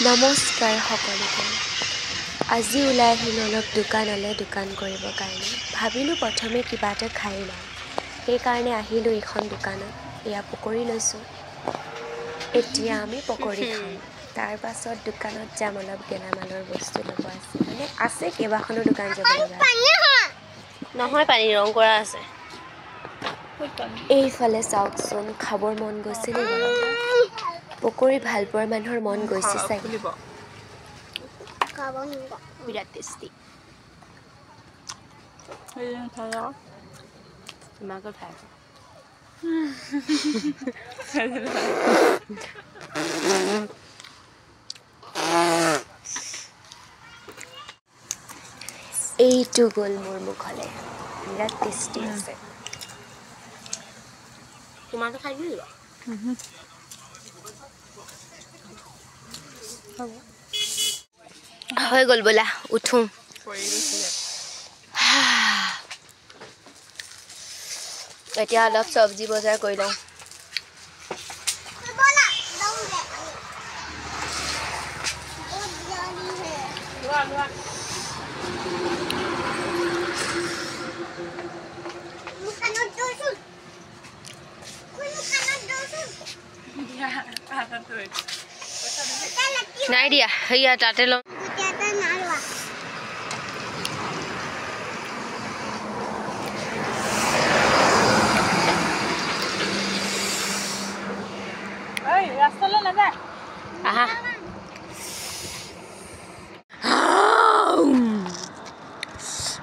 নমস্কাৰ সকলোকে। আজি ওলাই আহিলোঁ অলপ দোকানলৈ দোকান কৰিবৰ কাৰণে। ভাবিলোঁ প্ৰথমে কিবা এটা খাই লওঁ, সেইকাৰণে আহিলোঁ এইখন দোকানত। এয়া পকৰি লৈছোঁ। এতিয়া আমি পকৰি খাম, তাৰ পাছত দোকানত যাম, অলপ গেলামালৰ বস্তু ল'ব আছে। মানে আছে কেইবাখনো দোকান যাব লগা। নহয়, পানী ৰং কৰা আছে। এইফালে চাওকচোন, খাবৰ মন গৈছে নি বাৰু? পকৰি ভাল পোৱা মানুহৰ মন গৈছে চাগে। বিৰাট টেষ্টি। এইটো গ'ল মোৰ মুখলৈ, বিৰাট টেষ্টি আছে। তোমাৰটো খাই দিবা। হৈ গ'ল, ব'লা উঠোঁ। এতিয়া অলপ চব্জি বজাৰ কৰি লওঁ। নাই দিয়া, সেয়া তাতে লওঁ। আহা।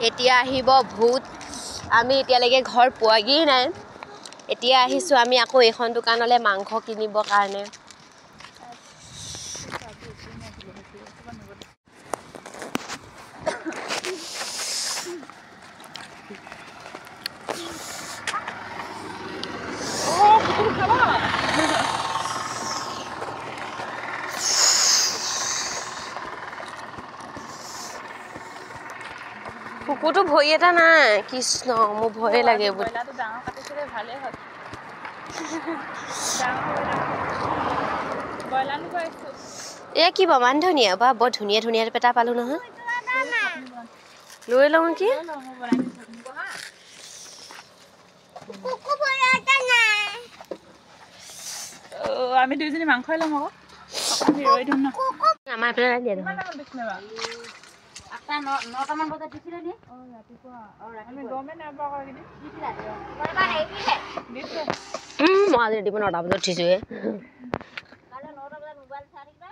এতিয়া আহিব ভূত। আমি এতিয়ালৈকে ঘৰ পোৱাগেই নাই। এতিয়া আহিছোঁ আমি আকৌ এইখন দোকানলৈ মাংস কিনিবৰ কাৰণে। কুকুৰটো ভৰি এটা নাই, কৃষ্ণ মোৰ ভয়ে লাগে। এয়া কি বা মান ধুনীয়া বা বৰ ধুনীয়া ধুনীয়া পেটা পালোঁ নহয়। লৈ লওঁ কি? আমি দুইজনী মাংসই ল'ম আকৌ। ৰৈ দিম ন। আমাৰ এইফালে দিয়া কিমান টাইমত দিছিলে বাৰু? 9টামান বজাত দিছিলে নি? ৰাতিপুৱা। আমি গমেই নাপাওঁ আকৌ এইকেইদিন। দিছে। মই আজি ৰাতিপুৱা 9টা বজাত উঠিছোঁহে। কাইলৈ 9টা বজাত মোবাইল চাই থাকিবা।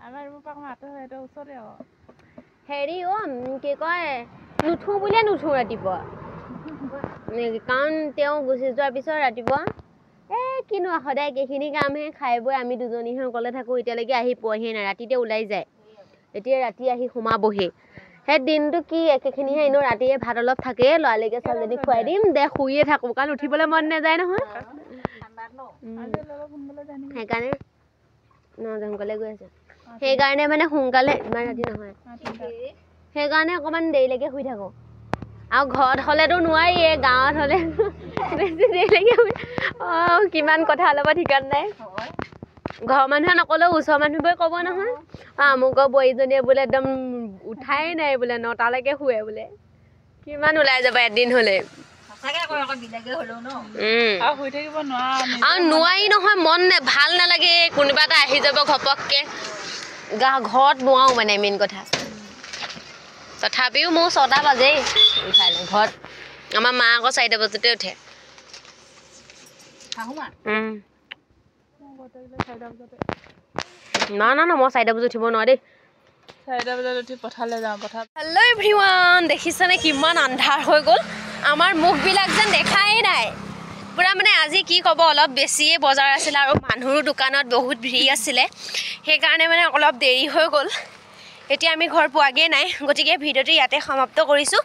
আমাৰ ৰুমৰ পৰা অকণমান আঁতৰ হয়, এইটো ওচৰতে আকৌ। হেৰি কি কয়, নুঠো বুলিয়ে নুঠো ৰাতিপুৱা। কাৰণ তেওঁ গুচি যোৱাৰ পিছত ৰাতিপুৱা কিনো সদায় একেখিনি কামহে, খাই বৈ আমি দুজনীহে অকলে থাকোঁ। এতিয়ালৈকে আহি পোৱাহিয়ে নাই, ৰাতিতে ওলাই যায়। এতিয়া ৰাতি আহি সোমাবহি। সেই দিনটো কি একেখিনিহে, এনেও ৰাতিয়ে ভাত অলপ থাকে, লৰালৰিকে ছোৱালীজনীক খুৱাই দিম দে, শুইয়ে থাকোঁ, কাৰণ উঠিবলৈ মন নাযায় নহয়। সেইকাৰণে সোনকালে গৈ আছে। সেইকাৰণে মানে সোনকালে, ইমান ৰাতি নহয়, সেইকাৰণে অকণমান দেৰিলৈকে শুই থাকোঁ। আৰু ঘৰত হ'লেতো নোৱাৰিয়ে, গাঁৱত হ'লে বেছি দেৰিলৈকে শুই। কিমান কথা ল'ব ঠিকান নাই। ঘৰৰ মানুহে নকলেও ওচৰৰ মানুহবোৰে ক'ব নহয়, আমুকৰ বোৱাৰীজনীয়ে বোলে একদম উঠাই নাই বোলে, 9টালৈকে শুৱে বোলে। কিমান ওলাই যাবা এদিন হ'লে। শুই থাকিব নোৱাৰা। আৰু নোৱাৰি নহয়, মন ভাল নালাগে, কোনোবা এটা আহি যাব ঘপককে। ঘৰত নোৱাৰো মানে মেইন কথা। তথাপিও মোৰ 6টা বাজেই উঠালে ঘৰত। আমাৰ মা আকৌ 4টা বজাতে উঠে। না মই 4টা বজাত উঠিব নোৱাৰো দেই। 4টা বজাত উঠি পথাৰলৈ যাওঁ। হেল্ল' এভৰিৱান, দেখিছেনে কিমান আন্ধাৰ হৈ গ'ল। আমাৰ মুখবিলাক যেন দেখাই নাই। পুৰা মানে আজি কি ক'ব, অলপ বেছিয়ে বজাৰ আছিলে আৰু মানুহৰ দোকানত বহুত ভিৰ আছিলে। সেইকাৰণে মানে অলপ দেৰি হৈ গ'ল। এতিয়া আমি ঘৰ পোৱাগৈ নাই, গতিকে ভিডিঅ'টো ইয়াতে সমাপ্ত কৰিছোঁ।